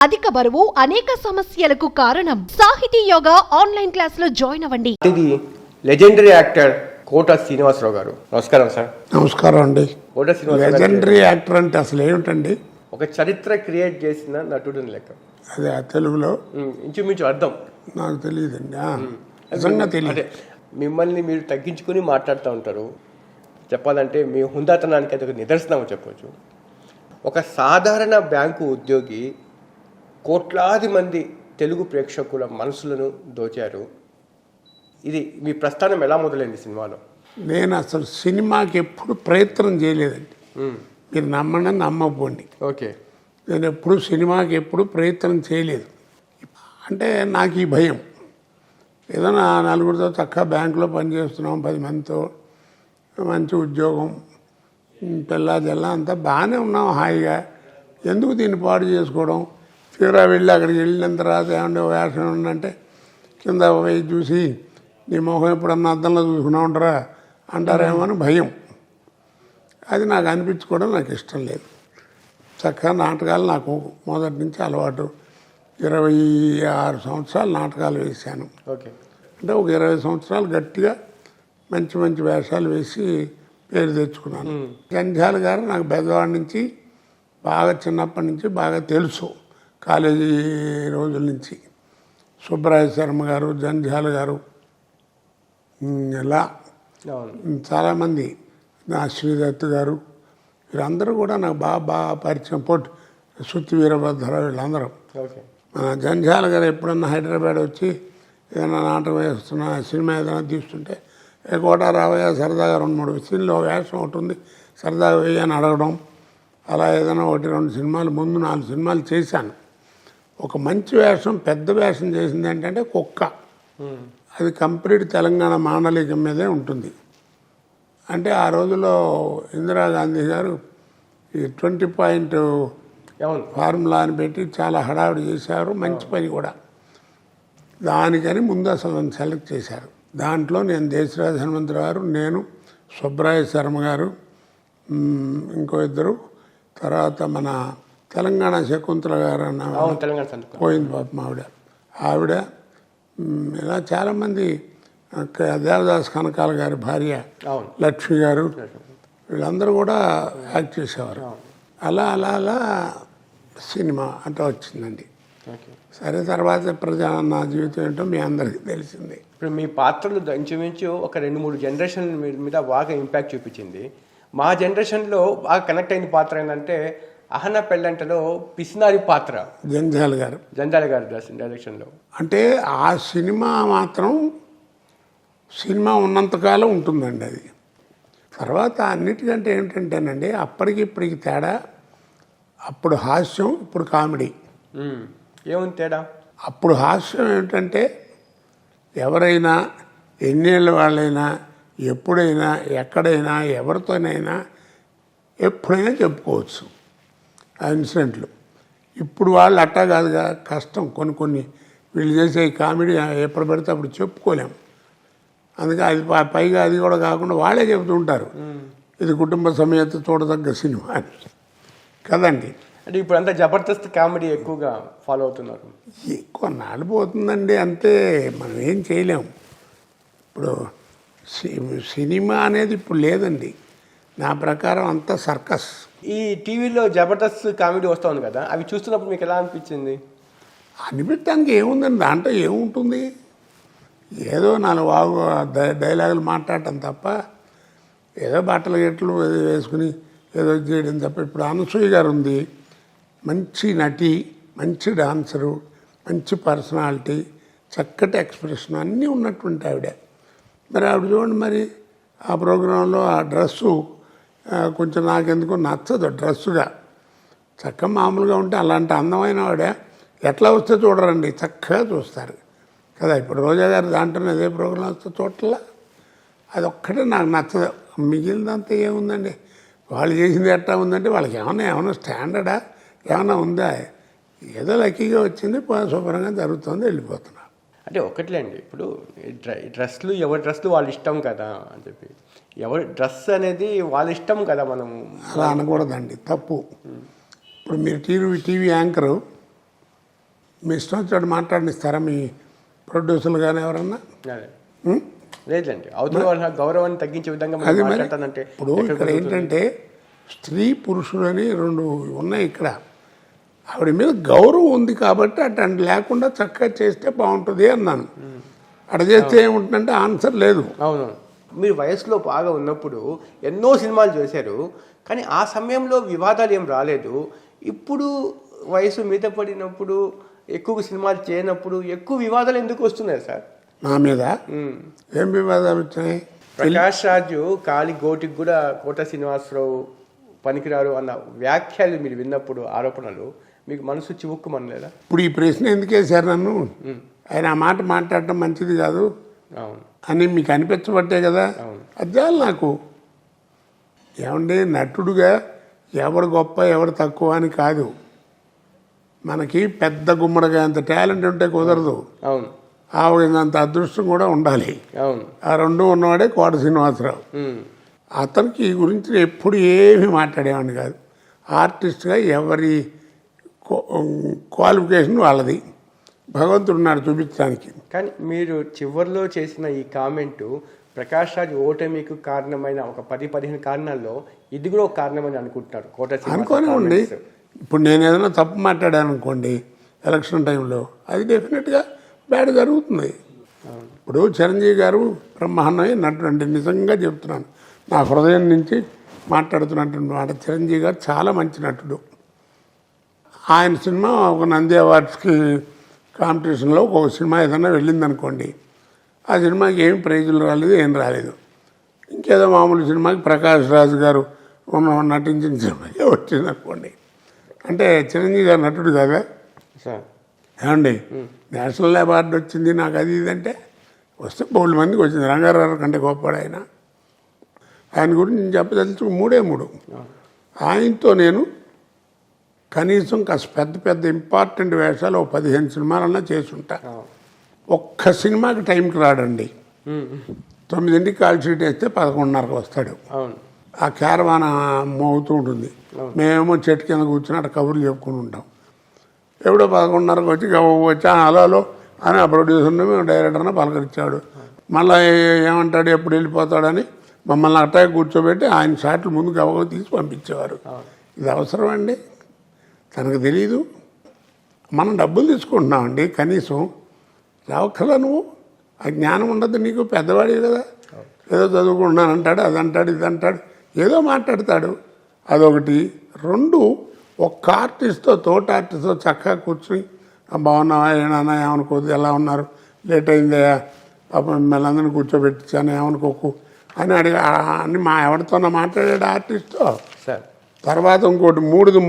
అధిక బరువు అనేక సమస్యలకు కారణం. సాహితీ యోగా ఆన్లైన్ క్లాస్ లో జాయిన్ అవ్వండి. ఇది లెజెండరీ యాక్టర్ కోట శ్రీనివాసరావు గారు. నమస్కారం సార్. నమస్కారం అండి. కోట శ్రీనివాసరావు లెజెండరీ యాక్టర్ అంటే అసలు ఏమిటండి? ఒక చరిత్ర క్రియేట్ చేసిన నటుడిని లెక్క. అదే తెలుగులో ఇంచుమించు అర్థం నాకు తెలియదండి. నిజంగా తెలియదు. మిమ్మల్ని మీరు తగ్గించుకుని మాట్లాడుతూ ఉంటారు. చెప్పాలంటే మీ హుందాతనానికి అది ఒక నిదర్శనం చెప్పవచ్చు. ఒక సాధారణ బ్యాంకు ఉద్యోగి కోట్లాది మంది తెలుగు ప్రేక్షకుల మనసులను దోచారు. ఇది మీ ప్రస్థానం ఎలా మొదలైంది సినిమాలో? నేను అసలు సినిమాకి ఎప్పుడు ప్రయత్నం చేయలేదండి. మీరు నమ్మడం నమ్మకపోండి. ఓకే. నేను ఎప్పుడు సినిమాకి ఎప్పుడు ప్రయత్నం చేయలేదు. అంటే నాకు ఈ భయం, ఏదైనా నలుగురితో చక్కగా బ్యాంకులో పనిచేస్తున్నాం, 10 మందితో మంచి ఉద్యోగం, పిల్ల జల్ల అంతా బాగానే ఉన్నాం హాయిగా, ఎందుకు దీన్ని పాడు చేసుకోవడం? తీరా వెళ్ళి అక్కడికి వెళ్ళిన తర్వాత ఏమంటే వేషం ఉందంటే కింద పోయి చూసి నీ మొహం ఎప్పుడన్నా అద్దంలో చూసుకున్నా ఉంటారా అంటారేమో అని భయం. అది నాకు అనిపించుకోవడం నాకు ఇష్టం లేదు. చక్కగా నాటకాలు నాకు మొదటి నుంచి అలవాటు. 26 సంవత్సరాలు నాటకాలు వేశాను. ఓకే. అంటే ఒక 20 సంవత్సరాలు గట్టిగా మంచి మంచి వేషాలు వేసి పేరు తెచ్చుకున్నాను. జంధ్యాల గారు నాకు పెద్దవాడి నుంచి బాగా చిన్నప్పటి నుంచి బాగా తెలుసు, కాలేజీ రోజుల నుంచి. సుబ్బరాయ శర్మ గారు, జంధ్యాల గారు, ఇలా చాలామంది, శ్రీదత్ గారు, వీళ్ళందరూ కూడా నాకు బాగా పరిచయం. సుత్తి వీరభద్రరావు, వీళ్ళందరూ. మన జంధ్యాల గారు ఎప్పుడన్నా హైదరాబాద్ వచ్చి ఏదైనా నాటకం వేస్తున్నా, సినిమా ఏదైనా తీస్తుంటే కోట రావయ్య సరదాగా 2-3 సీన్లో వేషం ఒకటి ఉంది సరదాగా వేయని అడగడం, అలా ఏదైనా 1-2 సినిమాలు, ముందు 4 సినిమాలు చేశాను. ఒక మంచి వేషం, పెద్ద వేషం చేసింది ఏంటంటే కుక్క. అది కంప్లీట్ తెలంగాణ మాండలికం మీదే ఉంటుంది. అంటే ఆ రోజుల్లో ఇందిరాగాంధీ గారు ఈ 20 పాయింట్ ఫార్ములా అని పెట్టి చాలా హడావిడి చేశారు. మంచి పని కూడా. దానికని ముందు అసలు నన్ను సెలెక్ట్ చేశారు. దాంట్లో నేను దేశరాజ హనుమంతు గారు, నేను, సుబ్బరాయ శర్మ గారు, ఇంకో ఇద్దరు, తర్వాత మన తెలంగాణ శకుంతల గారు అన్న పోయింది పాపం ఆవిడ, ఇలా చాలామంది, దేవదాస్ కనకాల గారి భార్య లక్ష్మి గారు, వీళ్ళందరూ కూడా యాక్ట్ చేసేవారు. అలా అలా అలా సినిమా అంటే వచ్చిందండి. సరే, తర్వాత నా జీవితం ఏంటో మీ అందరికీ తెలిసింది. ఇప్పుడు మీ పాత్రలు ఇంచుమించు ఒక 2-3 జనరేషన్ మీద బాగా ఇంపాక్ట్ చూపించింది. మా జనరేషన్లో బాగా కనెక్ట్ అయిన పాత్ర ఏంటంటే అహన పెళ్ళంటలో పిసినారి పాత్ర, జంధ్యాల గారు డైరెక్షన్లో. అంటే ఆ సినిమా మాత్రం సినిమా ఉన్నంతకాలం ఉంటుందండి అది. తర్వాత అన్నిటికంటే ఏమిటంటేనండి, అప్పటికి ఇప్పటికి తేడా. అప్పుడు హాస్యం, ఇప్పుడు కామెడీ. ఏముంది తేడా? అప్పుడు హాస్యం ఏమిటంటే ఎవరైనా, ఎన్నేళ్ళ వాళ్ళైనా, ఎప్పుడైనా, ఎక్కడైనా, ఎవరితోనైనా ఎప్పుడైనా చెప్పుకోవచ్చు ఆ ఇన్సిడెంట్లు. ఇప్పుడు వాళ్ళు అట్టా కాదుగా, కష్టం. కొన్ని వీళ్ళు చేసే కామెడీ ఎప్పుడు పడితే అప్పుడు చెప్పుకోలేము. అందుకే అది పైగా అది కూడా కాకుండా వాళ్ళే చెబుతూ ఉంటారు, ఇది కుటుంబ సమేత చూడదగ్గ సినిమా అని కదండి. అంటే ఇప్పుడు అంతా జబర్దస్త్ కామెడీ ఎక్కువగా ఫాలో అవుతున్నారు. కొన్నాళ్ళు పోతుందండి, అంతే, మనం ఏం చేయలేము. ఇప్పుడు సినిమా అనేది ఇప్పుడు లేదండి, నా ప్రకారం అంతా సర్కస్. ఈ టీవీలో జబర్దస్త్ కామెడీ వస్తూ ఉంది కదా, అవి చూస్తున్నప్పుడు మీకు ఎలా అనిపించింది? అనిపించడానికి ఏముందండి, దాంట్లో ఏముంటుంది? ఏదో 4 డైలాగులు మాట్లాడటం తప్ప, ఏదో బట్టలు గిట్టలు వేసుకుని ఏదో చేయడం తప్ప. ఇప్పుడు అనసూయ గారు ఉంది, మంచి నటి, మంచి డాన్సరు, మంచి పర్సనాలిటీ, చక్కటి ఎక్స్ప్రెషన్ అన్నీ ఉన్నటువంటి ఆవిడ. మరి ఆవిడ చూడండి, మరి ఆ ప్రోగ్రాంలో ఆ డ్రెస్సు కొంచెం నాకెందుకు నచ్చదు. డ్రెస్సుగా చక్కగా మామూలుగా ఉంటే అలాంటి అందమైన ఆవిడ ఎట్లా వస్తే చూడరండి, చక్కగా చూస్తారు కదా. ఇప్పుడు రోజా గారు దాంట్లోనే అదే ప్రోగ్రాం వస్తే చూడట్లా, అది ఒక్కటే నాకు నచ్చదు. మిగిలినంతా ఏముందండి, వాళ్ళు చేసింది ఎట్లా ఉందంటే వాళ్ళకి ఏమైనా స్టాండర్డా ఏమైనా ఉందా? ఏదో లక్కీగా వచ్చింది, శుభ్రంగా జరుగుతుంది, వెళ్ళిపోతున్నా. అంటే ఒకట్లేండి, ఇప్పుడు డ్రెస్లు ఎవరి డ్రెస్లు వాళ్ళ ఇష్టం కదా అని చెప్పి, ఎవరి డ్రెస్ అనేది వాళ్ళ ఇష్టం కదా, మనం అలా అనకూడదండి, తప్పు. ఇప్పుడు మీరు టీవీ యాంకరు మీ ఇష్టం వచ్చాడు మాట్లాడినిస్తారా మీ ప్రొడ్యూసర్లు కానీ ఎవరన్నా? అదే ఉం? లేదండి, అవతల వాళ్ళ గౌరవాన్ని తగ్గించే విధంగా మనం అది మరి మాట్లాడతానంటే ఇప్పుడు ఇక్కడ ఏంటంటే స్త్రీ పురుషులు అని రెండు ఉన్నాయి ఇక్కడ. ఆవిడ మీద గౌరవం ఉంది కాబట్టి అట్లాంటి లేకుండా చక్కగా చేస్తే బాగుంటుంది అన్నాను. అక్కడ చేస్తే ఏముంటుందంటే ఆన్సర్ లేదు. అవును, మీరు వయసులో బాగా ఉన్నప్పుడు ఎన్నో సినిమాలు చేశారు, కానీ ఆ సమయంలో వివాదాలు ఏం రాలేదు. ఇప్పుడు వయసు మీద పడినప్పుడు ఎక్కువ సినిమాలు చేయనప్పుడు ఎక్కువ వివాదాలు ఎందుకు వస్తున్నాయి సార్? నా మీద ఏం వివాదాలు వచ్చాయి? ప్రకాష్ రాజు కాలి గోటికి కూడా కోట శ్రీనివాసరావు పనికిరారు అన్న వ్యాఖ్యలు మీరు విన్నప్పుడు, ఆరోపణలు మీకు మనసు చివుక్కుమనలేదా? ఇప్పుడు ఈ ప్రశ్న ఎందుకు వేశారు నన్ను? ఆయన ఆ మాట మాట్లాడటం మంచిది కాదు అవును అని మీకు అనిపించబట్టే కదా. అది చాలు నాకు. ఏమండి, నటుడుగా ఎవరు గొప్ప ఎవరు తక్కువ అని కాదు. మనకి పెద్ద గుమ్మడిగా అంత టాలెంట్ ఉంటే కుదరదు, అవును ఆవిడంత అదృష్టం కూడా ఉండాలి. అవును ఆ రెండు ఉన్నవాడే కోట శ్రీనివాసరావు. అతనికి ఈ గురించి ఎప్పుడు ఏమీ మాట్లాడేవాడిని కాదు. ఆర్టిస్ట్గా ఎవరి క్వాలిఫికేషన్ వాళ్ళది, భగవంతుడు ఉన్నాడు చూపించడానికి. కానీ మీరు చివరిలో చేసిన ఈ కామెంటు ప్రకాష్ రాజ్ ఓటమికి కారణమైన ఒక 10-15 కారణాల్లో ఇది కూడా ఒక కారణమని అనుకుంటున్నారు కోట అనుకోనివ్వండి. ఇప్పుడు నేను ఏదైనా తప్పు మాట్లాడాను అనుకోండి ఎలక్షన్ టైంలో, అది డెఫినెట్గా బ్యాడ్ జరుగుతుంది. ఇప్పుడు చిరంజీవి గారు బ్రహ్మాండమే నటుడు అండి, నిజంగా చెప్తున్నాను, నా హృదయం నుంచి మాట్లాడుతున్నటువంటి మాట. చిరంజీవి గారు చాలా మంచి నటుడు. ఆయన సినిమా ఒక నంది అవార్డ్స్కి కాంపిటీషన్లో ఒక సినిమా ఏదైనా వెళ్ళిందనుకోండి, ఆ సినిమాకి ఏం ప్రైజులు రాలేదు, ఏం రాలేదు. ఇంకేదో మామూలు సినిమాకి ప్రకాష్ రాజు గారు నటించిన సినిమాకే వచ్చిందనుకోండి, అంటే చిరంజీవి గారు నటుడు కదా. ఏమండి, నేషనల్ అవార్డు వచ్చింది నాకు, అది ఇదంటే వస్తే 3 మందికి వచ్చింది. రంగారావు కంటే గొప్పవాడు ఆయన. ఆయన గురించి నేను చెప్పదలుచు 3 ఆయనతో నేను కనీసం కాస్త పెద్ద పెద్ద ఇంపార్టెంట్ వేషాలు 15 సినిమాలన్నా చేసుంటా. ఒక్క సినిమాకి టైంకి రాడండి. 9ంటికి కాల్ షీట్ వేస్తే 11:30కి వస్తాడు. ఆ క్యారవాన మోగుతూ ఉంటుంది, మేమేమో చెట్టు కింద కూర్చుని అక్కడ కబుర్లు చెప్పుకుని ఉంటాం. ఎప్పుడో 11:30కి వచ్చి వచ్చా హలో అని ఆ ప్రొడ్యూసర్ని మేము డైరెక్టర్ని పలకరించాడు. మళ్ళీ ఏమంటాడు, ఎప్పుడు వెళ్ళిపోతాడని మమ్మల్ని అట్టాగే కూర్చోబెట్టి ఆయన షాట్లు ముందు గవగవ తీసి పంపించేవారు. ఇది అవసరం అండి? తనకు తెలీదు. మనం డబ్బులు తీసుకుంటున్నామండి, కనీసం రావక్కలా నువ్వు. ఆ జ్ఞానం ఉండదు నీకు, పెద్దవాడివి కదా. ఏదో చదువుకుంటున్నాను అంటాడు, అది అంటాడు, ఇది అంటాడు, ఏదో మాట్లాడతాడు. అదొకటి. 2, ఒక్క ఆర్టిస్ట్తో తోటి ఆర్టిస్ట్తో చక్కగా కూర్చుని బాగున్నావా, ఏమన్నా ఏమనుకోదు, ఎలా ఉన్నారు, లేట్ అయిందయ్యా, పాపం మిమ్మల్ని అందరినీ కూర్చోబెట్టించాను ఏమనుకోకు అని అని ఎవరితోనో మాట్లాడాడు ఆర్టిస్ట్తో. తర్వాత ఇంకోటి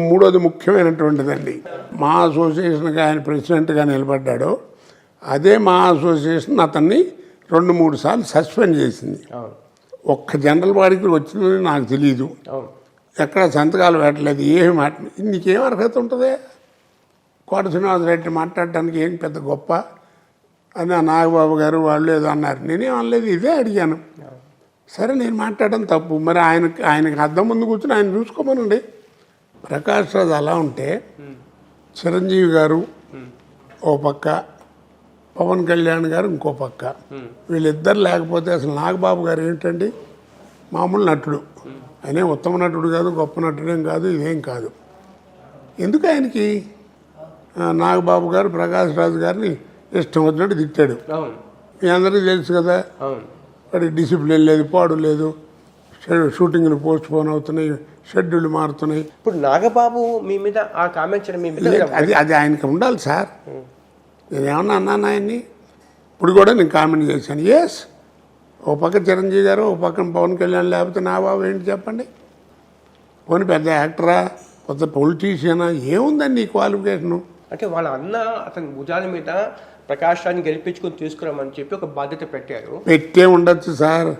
మూడోది ముఖ్యమైనటువంటిదండి, మా అసోసియేషన్కి ఆయన ప్రెసిడెంట్గా నిలబడ్డాడు. అదే మా అసోసియేషన్ అతన్ని 2-3 సార్లు సస్పెండ్ చేసింది. ఒక్క జనరల్ బాడీకి వచ్చిందని నాకు తెలియదు, ఎక్కడ సంతకాలు పెట్టలేదు, ఏమి నీకేం అర్హత ఉంటుంది కోట శ్రీనివాసరెడ్డి మాట్లాడటానికి? ఏం పెద్ద గొప్ప అని ఆ నాగబాబు గారు వాళ్ళు ఏదో అన్నారు, నేనేం అనలేదు, ఇదే అడిగాను. సరే, నేను మాట్లాడడం తప్పు, మరి ఆయనకి అద్దం ముందు కూర్చొని ఆయన చూసుకోమనండి. ప్రకాష్ రాజ్ అలా ఉంటే చిరంజీవి గారు ఓ పక్క, పవన్ కళ్యాణ్ గారు ఇంకో పక్క, వీళ్ళిద్దరు లేకపోతే అసలు నాగబాబు గారు ఏంటండి, మామూలు నటుడు. ఆయనే ఉత్తమ నటుడు కాదు, గొప్ప నటుడేం కాదు, ఇదేం కాదు. ఎందుకు ఆయనకి నాగబాబు గారు ప్రకాష్ రాజు గారిని ఇష్టం వచ్చినట్టు తిట్టాడు. మీ అందరికీ తెలుసు కదా. వాడికి డిసిప్లిన్ లేదు, పాడు లేదు, షూటింగ్లు పోస్ట్ పోన్ అవుతున్నాయి, షెడ్యూల్ మారుతున్నాయి. ఇప్పుడు నాగబాబు మీ మీద ఆ కామెంట్ చేయడం మీ మీద అది ఆయనకి ఉండాలి సార్. నేనేమన్నా అన్నాను ఆయన్ని? ఇప్పుడు కూడా నేను కామెంట్ చేశాను. ఎస్, ఓ పక్క చిరంజీవి గారు, ఓ పక్కన పవన్ కళ్యాణ్, లేకపోతే నా బాబు ఏంటి చెప్పండి? పోనీ పెద్ద యాక్టరా, పెద్ద పొలిటీషియనా, ఏముందండి ఈ క్వాలిఫికేషను? అంటే వాళ్ళ అన్న అతని భుజాల మీద ప్రకాష్ రాజ్ని గెలిపించుకొని తీసుకురామని చెప్పి ఒక బాధ్యత పెట్టారు. పెట్టే ఉండొచ్చు సార్,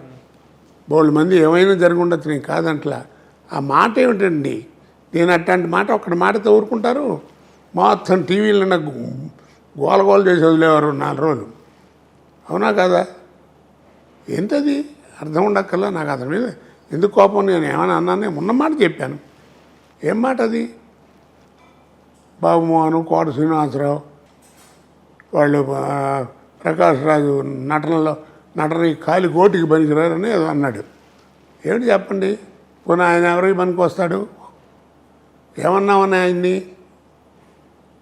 బోళ్ళు మంది ఏమైనా జరిగి ఉండొచ్చు, నేను కాదంట్లా. ఆ మాట ఏమిటండి? నేను అట్లాంటి మాట ఒక్కటి మాటతో ఊరుకుంటారు? మొత్తం టీవీలో నాకు గోలగోలు చేసి వదిలేవారు 4 రోజులు. అవునా కదా? ఏంటది అర్థం ఉండక్కల్లా. నాకు అతని మీద ఎందుకు కోపం? నేను ఏమైనా అన్నానే, ఉన్నమాట చెప్పాను. ఏం మాట అది? బాబు మోహన్, కోట శ్రీనివాసరావు వాళ్ళు ప్రకాష్ రాజు నటనకి కాలి కోటికి పనికిరారని ఏదో అన్నాడు. ఏమిటి చెప్పండి, పోనీ ఆయన ఎవరికి పనికి వస్తాడు? ఏమన్నామని ఆయన్ని?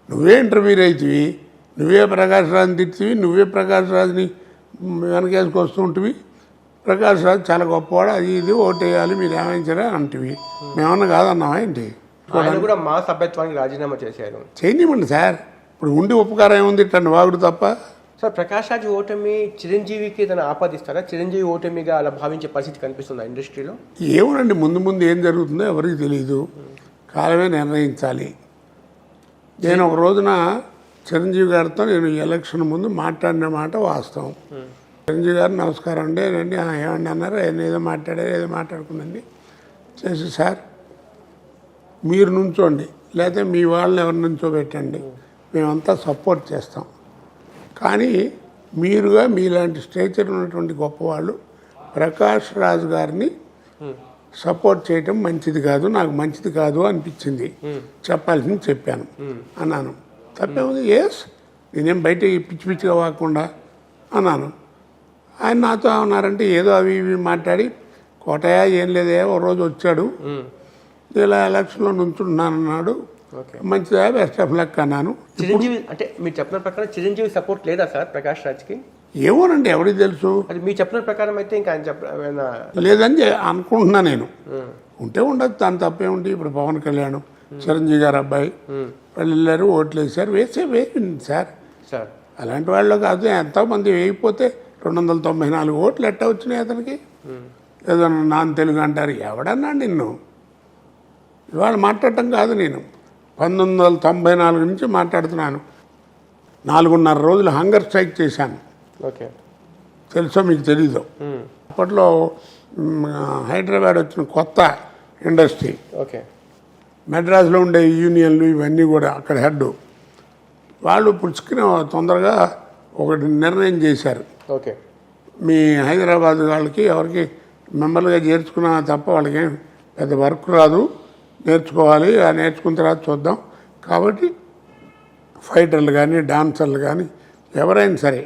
నువ్వే ఇంటర్వ్యూర్ అవుతుంది, నువ్వే ప్రకాష్ రాజుని తిట్టివి, నువ్వే ప్రకాష్ రాజుని వెనకేసుకొస్తూ ఉంటివి. ప్రకాష్ రాజు చాలా గొప్పవాడు, అది ఇది ఓటేయాలి మీరు ఏమైంచారా అంటివి. మేమన్నా కాదన్నావా ఏంటి? ఆయన కూడా మా సభ్యత్వానికి రాజీనామా చేశారు. చేయనివ్వండి సార్, ఇప్పుడు ఉండి ఉపకారం ఏముంది ఇట్టండి వాగుడు తప్ప. సార్ ప్రకాష్ రాజ్ ఓటమి చిరంజీవికి ఏదైనా ఆపాదిస్తారా? చిరంజీవి ఓటమిగా అలా భావించే పరిస్థితి కనిపిస్తుందా ఇండస్ట్రీలో? ఏమోనండి, ముందు ఏం జరుగుతుందో ఎవరికి తెలియదు, కాలమే నిర్ణయించాలి. నేను ఒక రోజున చిరంజీవి గారితో నేను ఎలక్షన్ ముందు మాట్లాడిన మాట వాస్తవం. చిరంజీవి గారు నమస్కారం అండి రండి, ఏమండి అన్నారు, ఆయన ఏదో మాట్లాడారు, ఏదో మాట్లాడుకునండి చేసి, సార్ మీరు నుంచోండి లేకపోతే మీ వాళ్ళని ఎవరు నుంచోబెట్టండి, మేమంతా సపోర్ట్ చేస్తాం. కానీ మీరుగా మీలాంటి స్టేచర్ ఉన్నటువంటి గొప్పవాళ్ళు ప్రకాష్ రాజ్ గారిని సపోర్ట్ చేయటం మంచిది కాదు, నాకు మంచిది కాదు అనిపించింది, చెప్పాల్సింది చెప్పాను అన్నాను. తప్పేముంది, ఎస్ నేనేం బయట పిచ్చి పిచ్చిగా వాకుండా అన్నాను. ఆయన నాతో ఉన్నారంటే ఏదో అవి ఇవి మాట్లాడి, కోటయ్య ఏం లేదే ఓ రోజు వచ్చాడు ఇలా ఎలక్షన్లో నుంచుంటున్నానన్నాడు, మంచిదా బెస్ట్ ఆఫ్ లక్ అన్నాను. చిరంజీవి అంటే మీరు చెప్పిన ప్రకారం చిరంజీవి సపోర్ట్ లేదా సార్ ప్రకాష్ రాజ్కి? ఏమోనండి, ఎవరికి తెలుసు. అది మీరు చెప్పిన ప్రకారం అయితే ఇంకా ఆయన లేదని అనుకుంటున్నా నేను. ఉంటే ఉండదు, దాని తప్పేముంది. ఇప్పుడు పవన్ కళ్యాణ్ చిరంజీవి గారు అబ్బాయి వాళ్ళు వెళ్ళారు, ఓట్లు వేసారు, వేసింది సార్. సార్ అలాంటి వాళ్ళు కాదు, ఎంతోమంది వేయకపోతే 294 ఓట్లు ఎట్టా వచ్చినాయి అతనికి. ఏదో నాన్ తెలుగు అంటారు, ఎవడన్నా నిన్ను ఇవాళ మాట్లాడటం కాదు. నేను 1994 నుంచి మాట్లాడుతున్నాను. 4.5 రోజులు హంగర్ స్ట్రైక్ చేశాను. ఓకే, తెలుసో మీకు తెలీదు. అప్పట్లో హైదరాబాద్ వచ్చిన కొత్త ఇండస్ట్రీ, ఓకే, మెడ్రాస్లో ఉండే యూనియన్లు ఇవన్నీ కూడా అక్కడ హెడ్ వాళ్ళు పుచ్చుకుని తొందరగా ఒకటి నిర్ణయం చేశారు. ఓకే, మీ హైదరాబాద్ వాళ్ళకి ఎవరికి మెంబర్లుగా చేర్చుకున్నా తప్ప వాళ్ళకి పెద్ద వర్క్ రాదు, నేర్చుకోవాలి, ఆ నేర్చుకున్న తర్వాత చూద్దాం. కాబట్టి ఫైటర్లు కానీ డాన్సర్లు కానీ ఎవరైనా సరే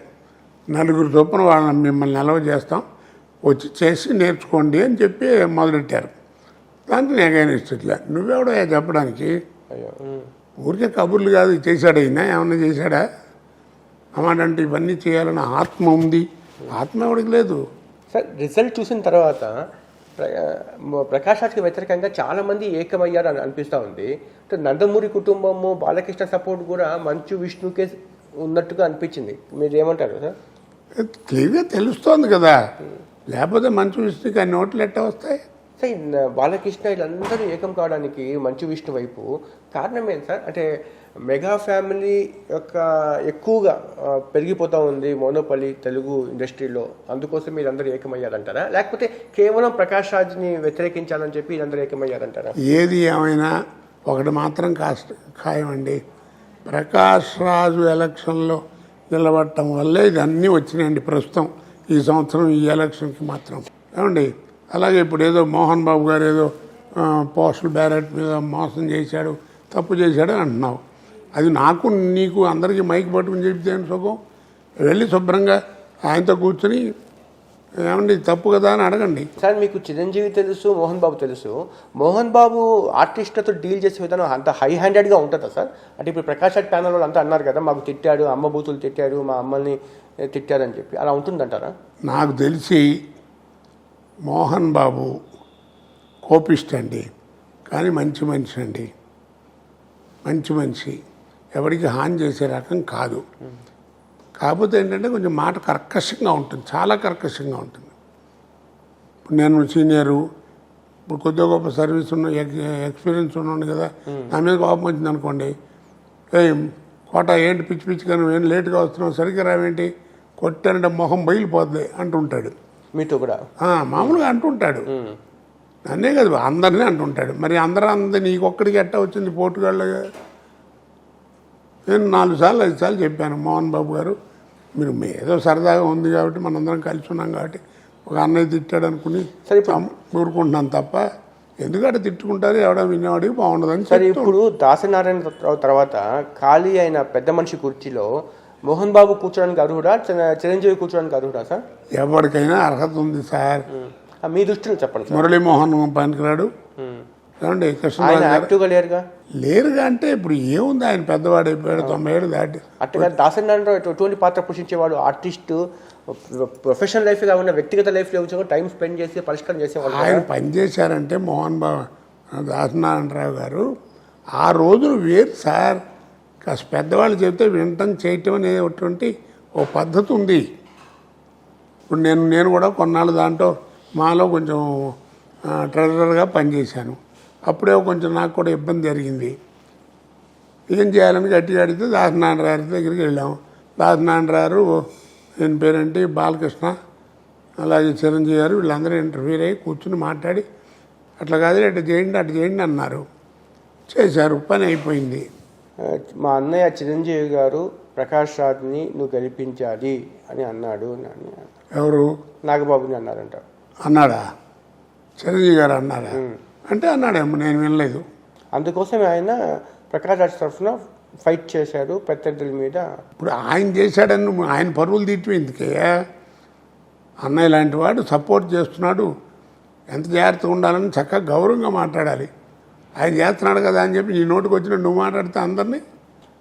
4 చొప్పున వాళ్ళని మిమ్మల్ని నిల్వ చేస్తాం, వచ్చి చేసి నేర్చుకోండి అని చెప్పి మొదలెట్టారు. దానికి నెగైనిస్ట్ ఇట్లా నువ్వెవడో చెప్పడానికి, అయ్యో ఊరికే కబుర్లు కాదు. చేశాడు అయినా ఏమన్నా చేశాడా? అన్నమాట. అంటే ఇవన్నీ చేయాలని ఆత్మ ఉంది, ఆత్మ ఎవడికి లేదు. సార్ రిజల్ట్ చూసిన తర్వాత ప్రకాష్ రాజ్కి వ్యతిరేకంగా చాలామంది ఏకమయ్యారు అని అనిపిస్తూ ఉంది. అంటే నందమూరి కుటుంబము బాలకృష్ణ సపోర్ట్ కూడా మంచు విష్ణుకే ఉన్నట్టుగా అనిపించింది. మీరు ఏమంటారు సార్? క్లియర్గా తెలుస్తోంది కదా, లేకపోతే మంచు విష్ణుకి అన్ని ఓట్లు ఎట్టా వస్తాయి? సార్ బాలకృష్ణ వీళ్ళందరూ ఏకం కావడానికి మంచు విష్ణు వైపు కారణం ఏంటి సార్? అంటే మెగా ఫ్యామిలీ యొక్క ఎక్కువగా పెరిగిపోతూ ఉంది మోనోపలి తెలుగు ఇండస్ట్రీలో, అందుకోసం మీరందరూ ఏకమయ్యారంటారా? లేకపోతే కేవలం ప్రకాష్ రాజ్ని వ్యతిరేకించాలని చెప్పి వీళ్ళందరూ ఏకమయ్యారంటారా? ఏది ఏమైనా ఒకటి మాత్రం ఖాయమండి, ప్రకాష్ రాజు ఎలక్షన్లో నిలబడటం వల్లే ఇదన్నీ వచ్చినాయండి ప్రస్తుతం ఈ సంవత్సరం ఈ ఎలక్షన్కి మాత్రం. ఏమండి, అలాగే ఇప్పుడు ఏదో మోహన్ బాబు గారు ఏదో పోస్టల్ బ్యాలెట్ మీద మోసం చేశాడు, తప్పు చేశాడు అంటున్నావు. అది నాకు నీకు అందరికీ మైక్ పట్టుకుని చెప్తే సుఖం. వెళ్ళి శుభ్రంగా ఆయనతో కూర్చొని ఏమండి తప్పు కదా అని అడగండి. సార్ మీకు చిరంజీవి తెలుసు, మోహన్ బాబు తెలుసు. మోహన్ బాబు ఆర్టిస్టులతో డీల్ చేసే విధానం అంత హై హ్యాండెడ్గా ఉంటుందా సార్? అంటే ఇప్పుడు ప్రకాష్ రాజ్ ప్యానల్ వాళ్ళు అంతా అన్నారు కదా, మాకు తిట్టాడు, అమ్మ బూతులు తిట్టాడు, మా అమ్మల్ని తిట్టారని చెప్పి, అలా ఉంటుందంటారా? నాకు తెలిసి మోహన్ బాబు కోపిస్ట్ అండి, కానీ మంచి మనిషి అండి, మంచి మనిషి, ఎవరికి హాని చేసే రకం కాదు. కాకపోతే ఏంటంటే కొంచెం మాట కర్కశంగా ఉంటుంది, చాలా కర్కశంగా ఉంటుంది. ఇప్పుడు నేను సీనియరు, ఇప్పుడు కొద్దిగా గొప్ప సర్వీస్ ఉన్న ఎక్స్పీరియన్స్ ఉన్నాను కదా, నా మీద కోపం వచ్చింది అనుకోండి, కోట ఏంటి పిచ్చి పిచ్చిగా నువ్వేం లేట్గా వస్తున్నావు, సరిగ్గా రావేంటి, కొట్టానంటే మొహం బయలుపోతుంది అంటుంటాడు. మీతో కూడా మామూలుగా అంటుంటాడు, నన్నే కదా అందరినీ అంటుంటాడు. మరి అందరూ నీకొక్కడికి ఎట్టా వచ్చింది పోటుగాళ్ళగా? నేను 4 సార్లు 5 సార్లు చెప్పాను, మోహన్ బాబు గారు మీరు ఏదో సరదాగా ఉంది కాబట్టి మనందరం కలిసి ఉన్నాం కాబట్టి ఒక అన్నయ్య తిట్టాడు అనుకుని ఊరుకుంటున్నాను తప్ప ఎందుకంటే తిట్టుకుంటారు, ఎవడో వినేవాడికి బాగుండదని. సరే, ఇప్పుడు దాసనారాయణ రావు తర్వాత ఖాళీ అయిన పెద్ద మనిషి కుర్చీలో మోహన్ బాబు కూర్చోడానికి అర్హుడా, చిరంజీవి కూర్చోడానికి అర్హుడా సార్? ఎవరికైనా అర్హత ఉంది సార్. మీ దృష్టిలో చెప్పండి సార్. మురళీమోహన్ పనికిరాడు. ఏమండి కృష్ణరాజు యాక్టివ్గా లేరుగా. లేరుగా అంటే ఇప్పుడు ఏముంది, ఆయన పెద్దవాడు అయిపోయాడు, 90 ఏళ్ళు దాటి. అట్టుగా దాసరి నారాయణరావు ఎటువంటి పాత్ర పోషించేవాడు? ఆర్టిస్టు, ప్రొఫెషనల్ లైఫ్ కాకుండా వ్యక్తిగత లైఫ్లో వచ్చి టైం స్పెండ్ చేసి పరిష్కారం చేసేవాళ్ళు. ఆయన పనిచేశారంటే మోహన్ బాబు దాసనారాయణరావు గారు ఆ రోజులు వేరు సార్. కాస్త పెద్దవాళ్ళు చెబితే వినటం చేయటం అనేటువంటి ఓ పద్ధతి ఉంది. ఇప్పుడు నేను కూడా కొన్నాళ్ళు దాంట్లో మాలో కొంచెం ట్రెజరర్గా పనిచేశాను. అప్పుడే కొంచెం నాకు కూడా ఇబ్బంది జరిగింది. ఏం చేయాలని గట్టిగా అడిగితే దాసనారాయణ దగ్గరికి వెళ్ళాము. దాసనారాయణ ఆయన పేరేంటి బాలకృష్ణ, అలాగే చిరంజీవి గారు, వీళ్ళందరూ ఇంటర్వ్యూ అయ్యి కూర్చుని మాట్లాడి అట్లా కాదు అటు చేయండి అన్నారు. చేశారు, పని అయిపోయింది. మా అన్నయ్య చిరంజీవి గారు ప్రకాష్ రాజ్ని నువ్వు గెలిపించాలి అని అన్నాడు. ఎవరు? నాగబాబుని అన్నారంట. అన్నాడా? చిరంజీవి గారు అన్నాడా? అంటే అన్నాడేమో, నేను వినలేదు. అందుకోసమే ఆయన ప్రకాష్ రాజ్ తరఫున ఫైట్ చేశాడు ప్రత్యర్థుల మీద. ఇప్పుడు ఆయన చేశాడని ఆయన పరువులు తీయటం ఎందుకయ్యా? అన్నయ్య లాంటి వాడు సపోర్ట్ చేస్తున్నాడు, ఎంత జాగ్రత్తగా ఉండాలని చక్కగా గౌరవంగా మాట్లాడాలి. ఆయన చేస్తున్నాడు కదా అని చెప్పి నీ నోటికి వచ్చిన నువ్వు మాట్లాడితే అందరినీ.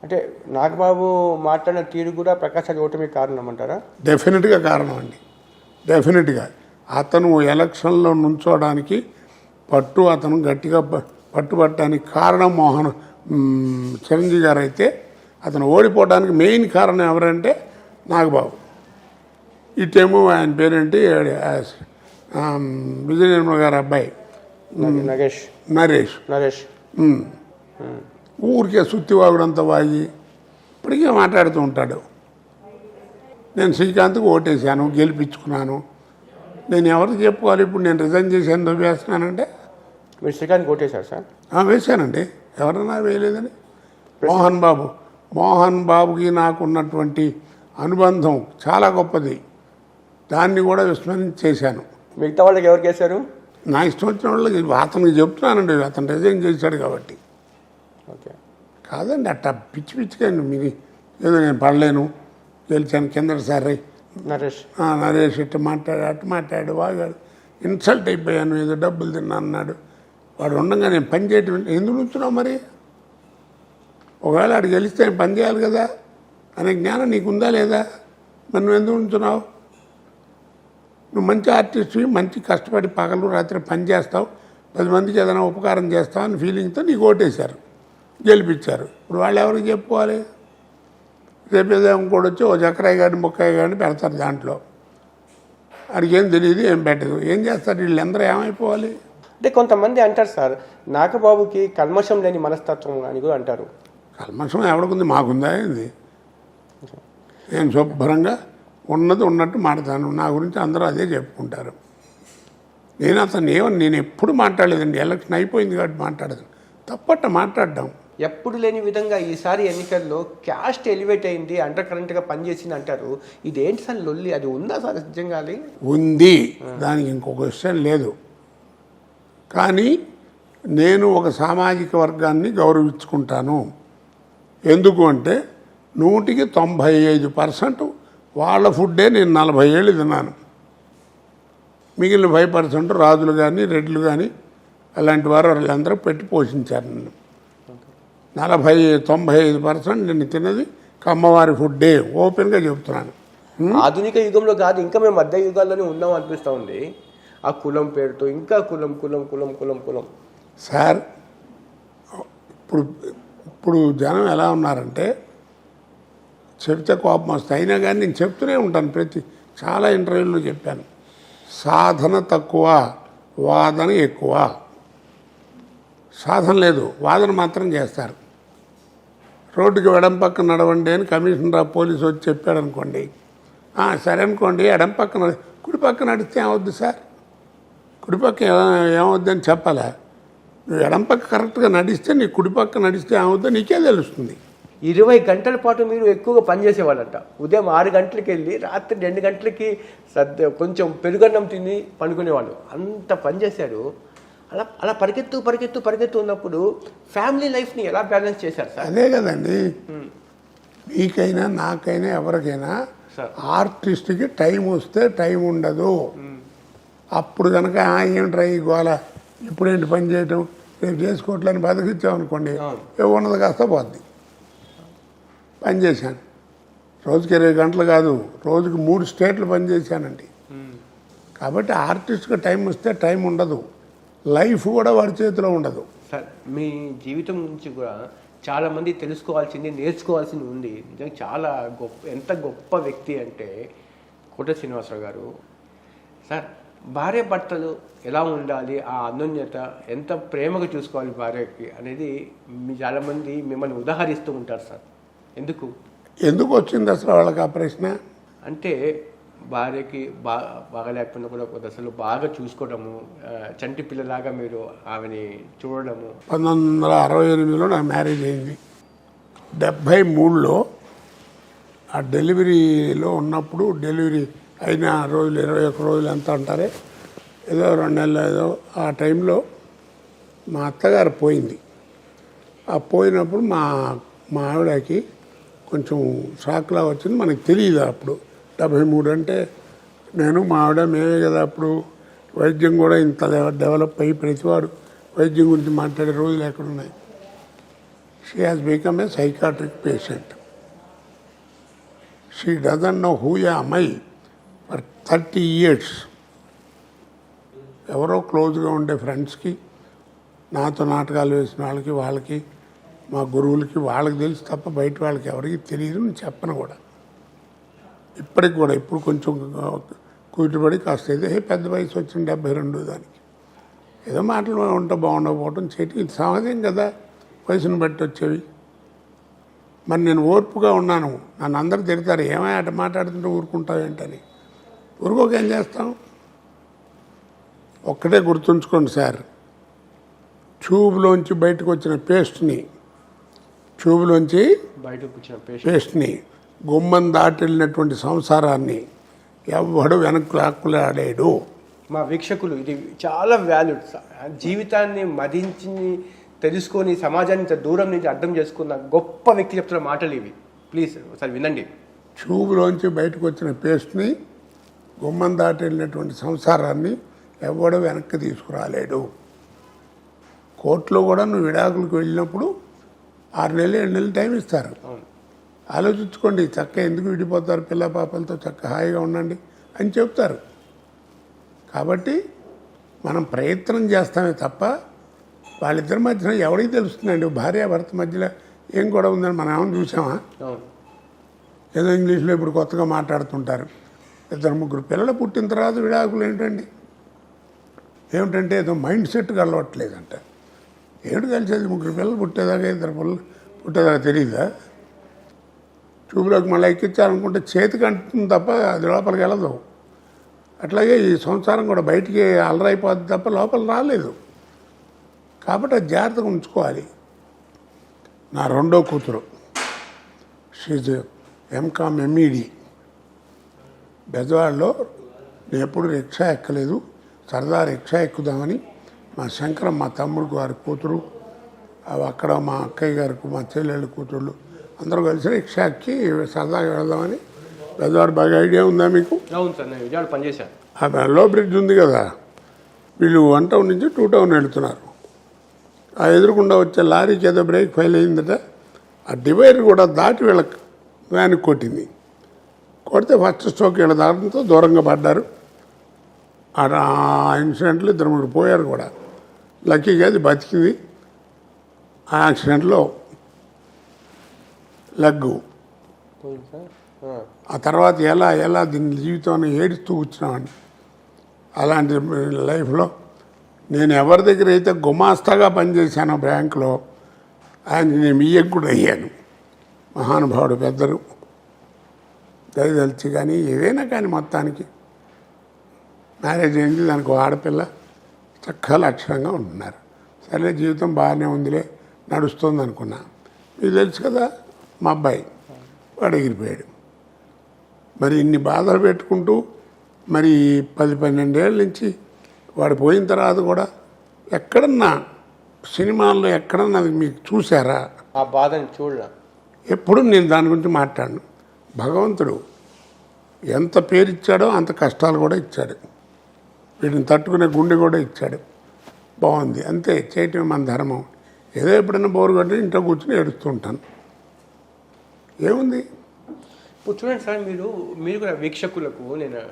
అంటే నాగబాబు మాట్లాడిన తీరు కూడా ప్రకాష్ రాజ్ ఓటమి కారణం అంటారా? డెఫినెట్గా కారణం అండి, డెఫినెట్గా. అతను ఎలక్షన్లో నుంచోడానికి అతను గట్టిగా పట్టుబట్టడానికి కారణం చిరంజీవి గారు అయితే, అతను ఓడిపోవడానికి మెయిన్ కారణం ఎవరంటే నాగబాబు. ఇటేమో ఆయన పేరేంటి విజయ నిర్మల గారి అబ్బాయి నరేష్ ఊరికే సుత్తివాగుడంతా వాగి ఇప్పటికే మాట్లాడుతూ ఉంటాడు. నేను శ్రీకాంత్కి ఓటేశాను, గెలిపించుకున్నాను, నేను ఎవరికి చెప్పుకోవాలి? ఇప్పుడు నేను రిజైన్ చేశాను, దొబ్బేస్తున్నానంటే. మీరు శ్రీకాంత్ ఓటేశారు సార్? వేశానండి, ఎవరన్నా వేయలేదని. మోహన్ బాబుకి నాకు ఉన్నటువంటి అనుబంధం చాలా గొప్పది, దాన్ని కూడా విస్మరించేశాను. మిగతా వాళ్ళకి ఎవరికి వేశారు? నా ఇష్టం వచ్చిన వాళ్ళకి అతనికి చెప్తున్నానండి, అతను రిజైన్ చేశాడు కాబట్టి. ఓకే కాదండి, అట్టా పిచ్చిగా మీరు ఏదో నేను పడలేను, గెలిచాను కిందటిసారి నరేష్ ఇట్టు మాట్లాడు వాగాడు, ఇన్సల్ట్ అయిపోయాను, ఏదో డబ్బులు తిన్నా అన్నాడు. వాడు ఉండగా నేను పని చేయటం ఎందుకు ఉంచున్నావు? మరి ఒకవేళ వాడు గెలిస్తే నేను పని చేయాలి కదా అనే జ్ఞానం నీకుందా లేదా? మరి నువ్వు ఎందుకు ఉంచున్నావు? నువ్వు మంచి ఆర్టిస్ట్వి, మంచి కష్టపడి పగలు రాత్రి పని చేస్తావు, 10 మందికి ఏదైనా ఉపకారం చేస్తావు అని ఫీలింగ్తో నీకు ఓటేశారు, గెలిపించారు. ఇప్పుడు వాళ్ళు ఎవరికి చెప్పుకోవాలి? రేపేదో ఇంకోటి వచ్చి ఓ చక్రాయి గారిని ముక్కాయి గారిని పెడతారు, దాంట్లో వాడికి ఏం తెలియదు, ఏం పెట్టదు, ఏం చేస్తారు? వీళ్ళందరూ ఏమైపోవాలి? అంటే కొంతమంది అంటారు సార్, నాగబాబుకి కల్మషం లేని మనస్తత్వం అని కూడా అంటారు. కల్మషం ఎవడికుంది? మాకుందా ఏంది? నేను శుభ్రంగా ఉన్నది ఉన్నట్టు మాట్లాడతాను, నా గురించి అందరూ అదే చెప్పుకుంటారు. నేను ఎప్పుడు మాట్లాడలేదండి, ఎలక్షన్ అయిపోయింది కాబట్టి మాట్లాడదు, తప్పట్ట మాట్లాడడం. ఎప్పుడు లేని విధంగా ఈసారి ఎన్నికల్లో క్యాస్ట్ ఎలివేట్ అయింది, అండర్ కరెంట్గా పనిచేసింది అంటారు. ఇదేంటి సార్ లొల్లి? అది ఉందా సార్ నిజంగా? ఉంది, దానికి ఇంకొక విషయం లేదు. కానీ నేను ఒక సామాజిక వర్గాన్ని గౌరవించుకుంటాను. ఎందుకు అంటే 100కి 95% వాళ్ళ ఫుడ్డే నేను 40 ఏళ్ళు తిన్నాను. మిగిలిన 5% రాజులు కానీ రెడ్లు కానీ అలాంటి వారు వాళ్ళందరూ పెట్టి పోషించారు నన్ను. 95% నేను తిన్నది కమ్మవారి ఫుడ్డే, ఓపెన్గా చెబుతున్నాను. ఆధునిక యుగంలో కాదు, ఇంకా మేము మధ్య యుగాల్లోనే ఉన్నాం అనిపిస్తూ ఉంది. ఆ కులం పేరుతో ఇంకా కులం సార్. ఇప్పుడు జనం ఎలా ఉన్నారంటే చెప్తే కోపం వస్తుంది, అయినా కానీ నేను చెప్తూనే ఉంటాను, చాలా ఇంటర్వ్యూల్లో చెప్పాను. సాధన తక్కువ, వాదన ఎక్కువ. సాధన లేదు, వాదన మాత్రం చేస్తారు. రోడ్డుకి ఎడం పక్కన నడవండి అని కమిషనర్ ఆఫ్ పోలీసు వచ్చి చెప్పాడు అనుకోండి, సరే అనుకోండి, ఎడం పక్కన కుడి పక్కన నడిస్తే ఏమవుద్ది సార్? కుడిపక్క ఏమవుద్దని చెప్పాలా? నువ్వు ఎడం పక్క కరెక్ట్గా నడిస్తే నీ కుడిపక్క నడిస్తే ఏమవుద్దో నీకే తెలుస్తుంది. 20 గంటల పాటు మీరు ఎక్కువగా పనిచేసేవాళ్ళంట. ఉదయం 6 గంటలకి వెళ్ళి రాత్రి 2 గంటలకి కొంచెం పెరుగన్నం తిని పండుకునేవాళ్ళు, అంత పనిచేశాడు. అలా పరిగెత్తు ఉన్నప్పుడు ఫ్యామిలీ లైఫ్ని ఎలా బ్యాలెన్స్ చేశారు సార్? అదే కదండి, మీకైనా నాకైనా ఎవరికైనా సార్. ఆర్టిస్ట్కి టైం వస్తే టైం ఉండదు. అప్పుడు కనుక ఏమిట్రా ఈ గోల ఇప్పుడేంటి పని చేయటం రేపు చేసుకోవట్లని బతికిచ్చామనుకోండి ఉన్నది కాస్త పోద్ది. పని చేశాను రోజుకి 20 గంటలు కాదు, రోజుకి 3 స్టేట్లు పని చేశానండి. కాబట్టి ఆర్టిస్ట్కి టైం వస్తే టైం ఉండదు, లైఫ్ కూడా వాడి చేతిలో ఉండదు. సార్ మీ జీవితం నుంచి కూడా చాలామంది తెలుసుకోవాల్సింది నేర్చుకోవాల్సింది ఉంది. నిజంగా చాలా ఎంత గొప్ప వ్యక్తి అంటే కోట శ్రీనివాసరావు గారు. సార్ భార్య భర్తలు ఎలా ఉండాలి, ఆ అన్యోన్యత ఎంత ప్రేమగా చూసుకోవాలి భార్యకి అనేది చాలామంది మిమ్మల్ని ఉదాహరిస్తూ ఉంటారు సార్. ఎందుకు వచ్చింది అసలు వాళ్ళకి ఆ ప్రశ్న? అంటే భార్యకి బాగా లేకపోయినా కూడా ఒక దశలో బాగా చూసుకోవడము, చంటి పిల్లలాగా మీరు ఆమెని చూడడము. 1968లో నాకు మ్యారేజ్ అయింది. 73లో ఆ డెలివరీలో ఉన్నప్పుడు, డెలివరీ అయిన రోజులు 21 రోజులు ఎంత అంటారే, ఏదో 2 నెలలు ఏదో ఆ టైంలో మా అత్తగారు పోయింది. ఆ పోయినప్పుడు మా ఆవిడకి కొంచెం షాక్లా వచ్చింది. మనకి తెలియదు అప్పుడు. 73 అంటే నేను మా ఆవిడ మేమే కదా అప్పుడు. వైద్యం కూడా ఇంత డెవలప్ అయ్యి ప్రతివాడు వైద్యం గురించి మాట్లాడే రోజులు ఎక్కడున్నాయి. She has become a psychiatric patient. She doesn't know who am I for 30 years. ఎవరో క్లోజ్గా ఉండే ఫ్రెండ్స్కి, నాతో నాటకాలు వేసిన వాళ్ళకి మా గురువులకి వాళ్ళకి తెలుసు తప్ప బయట వాళ్ళకి ఎవరికి తెలియదు. నేను చెప్పను కూడా. ఇప్పటికి కూడా ఇప్పుడు కొంచెం కూతురుపడి కాస్త ఏదో పెద్ద వయసు వచ్చింది 72 దానికి ఏదో మాటలు ఉంటే బాగుండకపోవటం చేతి ఇది సహజం కదా, వయసును బట్టి వచ్చేవి. మరి నేను ఓర్పుగా ఉన్నాను. నన్ను అందరూ తిడతారు, ఏమై అట మాట్లాడుతుంటే ఊరుకుంటావు ఏంటని. ఊరుకోక ఏం చేస్తాం? ఒక్కటే గుర్తుంచుకోండి సార్, ట్యూబ్లోంచి బయటకు వచ్చిన పేస్ట్ని గుమ్మం దాటెళ్ళినటువంటి సంసారాన్ని ఎవడు వెనక్కి లాక్కులాడాడు. మా వీక్షకులు ఇది చాలా వాల్యూడ్. జీవితాన్ని మదించి తెలుసుకొని సమాజాన్ని ఇంత దూరం నుంచి అర్థం చేసుకున్న గొప్ప వ్యక్తి చెప్తున్న మాటలు ఇవి. ప్లీజ్ ఒకసారి వినండి. ట్యూబ్లోంచి బయటకు వచ్చిన పేస్ట్ని, గుమ్మం దాటెళ్ళినటువంటి సంసారాన్ని ఎవడు వెనక్కి తీసుకురాలేడు. కోర్టులో కూడా నువ్వు విడాకులకు వెళ్ళినప్పుడు 6 నెలలు 7 నెలలు టైం ఇస్తారు. ఆలోచించుకోండి, చక్కగా ఎందుకు విడిపోతారు, పిల్ల పాపలతో చక్కగా హాయిగా ఉండండి అని చెప్తారు. కాబట్టి మనం ప్రయత్నం చేస్తామే తప్ప వాళ్ళిద్దరి మధ్యన ఎవరికి తెలుస్తుందండి? భార్యాభర్త మధ్యలో ఏం గొడవ ఉందని మనం ఏమైనా చూసామా? ఏదో ఇంగ్లీష్లో ఇప్పుడు కొత్తగా మాట్లాడుతుంటారు. 2-3 పిల్లలు పుట్టిన తర్వాత విడాకులు ఏమిటంటే ఏదో మైండ్ సెట్గా అలవట్లేదంట. ఏడు కలిసేది 3 పిల్లలు పుట్టేదాకా 2 పిల్లలు పుట్టేదాకా తెలియదా? ట్యూబ్లోకి మళ్ళీ ఎక్కించాలనుకుంటే చేతికి అంటుంది తప్ప అది లోపలికి వెళ్ళదు. అట్లాగే ఈ సంసారం కూడా బయటికి అలరైపోద్ది తప్ప లోపల రాలేదు. కాబట్టి అది జాగ్రత్తగా ఉంచుకోవాలి. నా రెండో కూతురు షీజ్ ఎంకామ్ ఎంఈడి. బెజవాడలో నేను ఎప్పుడు రిక్షా ఎక్కలేదు, సరదా రిక్షా ఎక్కుదామని మా శంకరం, మా తమ్ముడు గారి కూతురు, అక్కడ మా అక్కయ్య గారికి, మా చెల్లెళ్ళ కూతుళ్ళు అందరూ కలిసి రిక్షా ఎక్కి సరదాగా వెళదామని. బెజవాడ బాగా ఐడియా ఉందా మీకు? అవును సార్, నేను విజయవాడ పనిచేశాను. ఆ లో బ్రిడ్జ్ ఉంది కదా, వీళ్ళు 1 టౌన్ నుంచి 2 టౌన్ వెళుతున్నారు. ఆ ఎదురుకుండా వచ్చే లారీకి ఏదో బ్రేక్ ఫెయిల్ అయిందట. ఆ డివైడర్ కూడా దాటి వీళ్ళకి వ్యాన్కి కొట్టింది. కొడితే ఫస్ట్ స్ట్రోక్ వీళ్ళ దాటంతో దూరంగా పడ్డారు. ఆ ఇన్సిడెంట్లో 2-3 పోయారు కూడా. లక్కీగా అది బతికింది. ఆ యాక్సిడెంట్లో లెగ్గు. ఆ తర్వాత ఎలా దీని జీవితాన్ని ఏడుస్తూ కూర్చున్నామని. అలాంటి లైఫ్లో నేను ఎవరి దగ్గర అయితే గుమాస్తాగా పనిచేశానో బ్యాంకులో, ఆయన నేను బియ్యం కూడా అయ్యాను. మహానుభావుడు, పెద్దలు దయదలిచి. కానీ ఏదైనా కానీ మొత్తానికి మ్యారేజ్ అయింది, దానికి ఆడపిల్ల చక్కగా లక్షణంగా ఉంటున్నారు. సరే జీవితం బాగానే ఉందిలే, నడుస్తుంది అనుకున్నా. మీకు తెలుసు కదా మా అబ్బాయి, వాడు ఎగిరిపోయాడు. మరి ఇన్ని బాధలు పెట్టుకుంటూ మరి 10-12 ఏళ్ళ నుంచి వాడు పోయిన తర్వాత కూడా ఎక్కడన్నా సినిమాల్లో ఎక్కడన్నా మీకు చూసారా? ఆ బాధని చూడరా? ఎప్పుడు నేను దాని గురించి మాట్లాడను. భగవంతుడు ఎంత పేరు ఇచ్చాడో అంత కష్టాలు కూడా ఇచ్చాడు, వీటిని తట్టుకునే గుండె కూడా ఇచ్చాడు. బాగుంది, అంతే, చేయటం మన ధర్మం. ఏదో ఎప్పుడైనా బోరు కొట్టి ఇంట్లో కూర్చొని ఏడుస్తూ ఉంటాను, ఏముంది. ఇప్పుడు చూడండి సార్, మీరు కూడా వీక్షకులకు నేను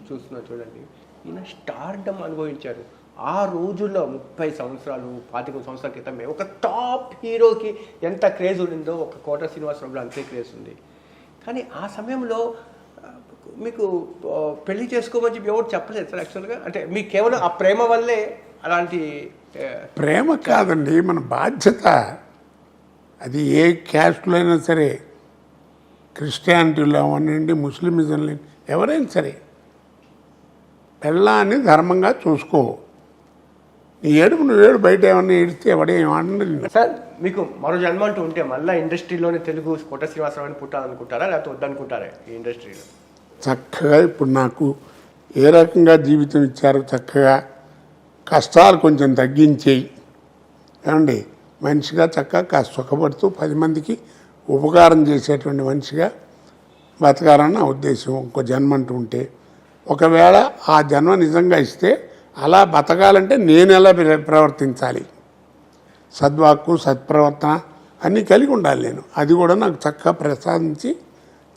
చూస్తున్నా చూడండి, ఈయన స్టార్డమ్ అనుభవించారు. ఆ రోజుల్లో 30 సంవత్సరాలు 25 సంవత్సరాల క్రితమే ఒక టాప్ హీరోకి ఎంత క్రేజ్ ఉండిందో ఒక కోట శ్రీనివాసరావులో అంతే క్రేజ్ ఉంది. కానీ ఆ సమయంలో మీకు పెళ్లి చేసుకోమని చెప్పి ఎవరు చెప్పలేదు సార్ యాక్చువల్గా? అంటే మీకు కేవలం ఆ ప్రేమ వల్లే అలాంటి ప్రేమ కాదండి, మన బాధ్యత. అది ఏ క్యాస్ట్లో అయినా సరే, క్రిస్టియానిటీలో అవ్వనండి, ముస్లిమిజంలో ఎవరైనా సరే, పెళ్ళాన్ని ధర్మంగా చూసుకో. నీ ఏడుపు నువ్వు ఏడు, బయట ఏమన్నా ఏడిస్తే ఎవడేమన్నా. సార్ మీకు మరో జన్మ అంటూ ఉంటే మళ్ళీ ఇండస్ట్రీలోనే తెలుగు కోట శ్రీనివాసరావు పుట్టాలనుకుంటారా, లేకపోతే వద్దనుకుంటారా ఈ ఇండస్ట్రీలో? చక్కగా ఇప్పుడు నాకు ఏ రకంగా జీవితం ఇచ్చారో చక్కగా కష్టాలు కొంచెం తగ్గించేయి ఏమండి, మనిషిగా చక్కగా సుఖపడుతూ 10 మందికి ఉపకారం చేసేటువంటి మనిషిగా బతకాలని నా ఉద్దేశం. ఇంకో జన్మ అంటూ ఉంటే, ఒకవేళ ఆ జన్మ నిజంగా ఇస్తే అలా బతకాలంటే నేను ఎలా ప్రవర్తించాలి, సద్వాక్కు సత్ప్రవర్తన అన్నీ కలిగి ఉండాలి నేను. అది కూడా నాకు చక్కగా ప్రసాదించి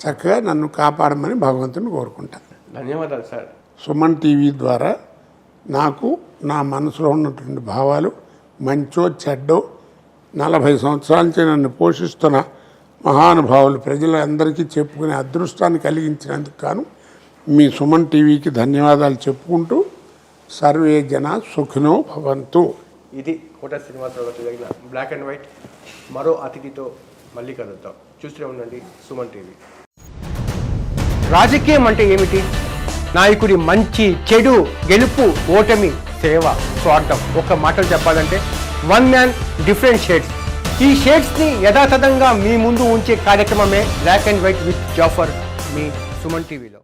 చక్కగా నన్ను కాపాడమని భగవంతుని కోరుకుంటాను. ధన్యవాదాలు సార్. సుమన్ టీవీ ద్వారా నాకు నా మనసులో ఉన్నటువంటి భావాలు, మంచో చెడ్డో, 40 సంవత్సరాల నుంచి నన్ను పోషిస్తున్న మహానుభావులు ప్రజలందరికీ చెప్పుకునే అదృష్టాన్ని కలిగించినందుకు గాను మీ సుమన్ టీవీకి ధన్యవాదాలు చెప్పుకుంటూ, సర్వే జన సుఖినో భవంతు. ఇది కోట శ్రీనివాసరావు గారు జరిగిన బ్లాక్ అండ్ వైట్. మరో అతిథితో మళ్ళీ కలుద్దాం. చూస్తూనే ఉండండి సుమన్ టీవీ. రాజకీయం అంటే ఏమిటి? నాయకుడి మంచి చెడు, గెలుపు ఓటమి, సేవ, స్వార్థం. ఒక మాటలు చెప్పాలంటే వన్ మ్యాన్ డిఫరెంట్ షేడ్స్. ఈ షేడ్స్ని యథాతథంగా మీ ముందు ఉంచే కార్యక్రమమే black and white with Jaffar మీ సుమన్ టీవీలో.